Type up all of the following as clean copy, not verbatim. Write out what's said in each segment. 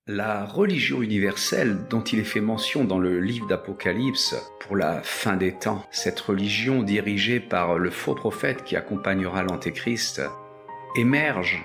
La religion universelle dont il est fait mention dans le livre d'Apocalypse pour la fin des temps, cette religion dirigée par le faux prophète qui accompagnera l'Antéchrist, émerge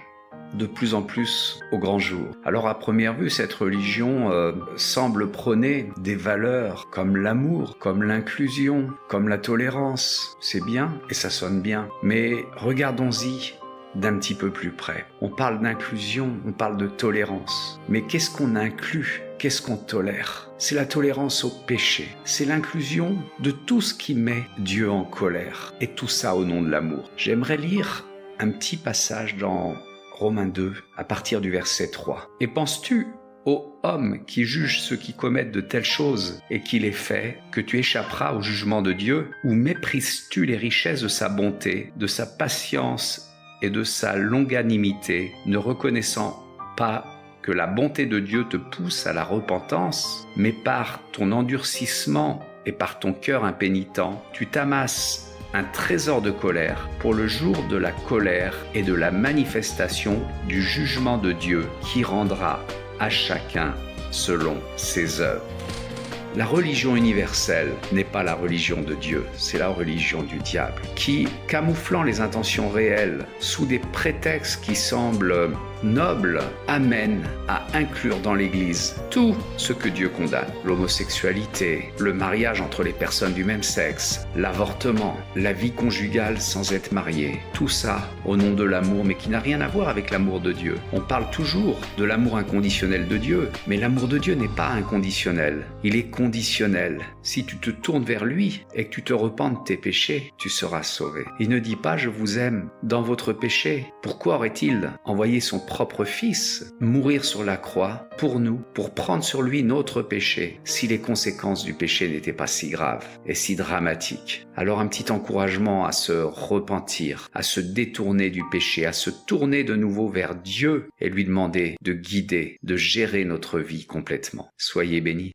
de plus en plus au grand jour. Alors à première vue, cette religion semble prôner des valeurs comme l'amour, comme l'inclusion, comme la tolérance. C'est bien et ça sonne bien, mais regardons-y d'un petit peu plus près. On parle d'inclusion, on parle de tolérance. Mais qu'est-ce qu'on inclut? Qu'est-ce qu'on tolère? C'est la tolérance au péché. C'est l'inclusion de tout ce qui met Dieu en colère. Et tout ça au nom de l'amour. J'aimerais lire un petit passage dans Romains 2, à partir du verset 3. Et penses-tu, ô homme qui juge ceux qui commettent de telles choses et qui les fait, que tu échapperas au jugement de Dieu? Ou méprises-tu les richesses de sa bonté, de sa patience et de sa longanimité, ne reconnaissant pas que la bonté de Dieu te pousse à la repentance, mais par ton endurcissement et par ton cœur impénitent, tu t'amasses un trésor de colère pour le jour de la colère et de la manifestation du jugement de Dieu qui rendra à chacun selon ses œuvres. La religion universelle n'est pas la religion de Dieu, c'est la religion du diable, qui, camouflant les intentions réelles sous des prétextes qui semblent nobles, amène à inclure dans l'Église tout ce que Dieu condamne. L'homosexualité, le mariage entre les personnes du même sexe, l'avortement, la vie conjugale sans être marié, tout ça au nom de l'amour, mais qui n'a rien à voir avec l'amour de Dieu. On parle toujours de l'amour inconditionnel de Dieu, mais l'amour de Dieu n'est pas inconditionnel, il est conditionnel. Si tu te tournes vers lui et que tu te repens de tes péchés, tu seras sauvé. Il ne dit pas « je vous aime » dans votre péché. Pourquoi aurait-il envoyé son propre Fils mourir sur la croix pour nous, pour prendre sur lui notre péché, si les conséquences du péché n'étaient pas si graves et si dramatiques? Alors un petit encouragement à se repentir, à se détourner du péché, à se tourner de nouveau vers Dieu et lui demander de guider, de gérer notre vie complètement. Soyez bénis.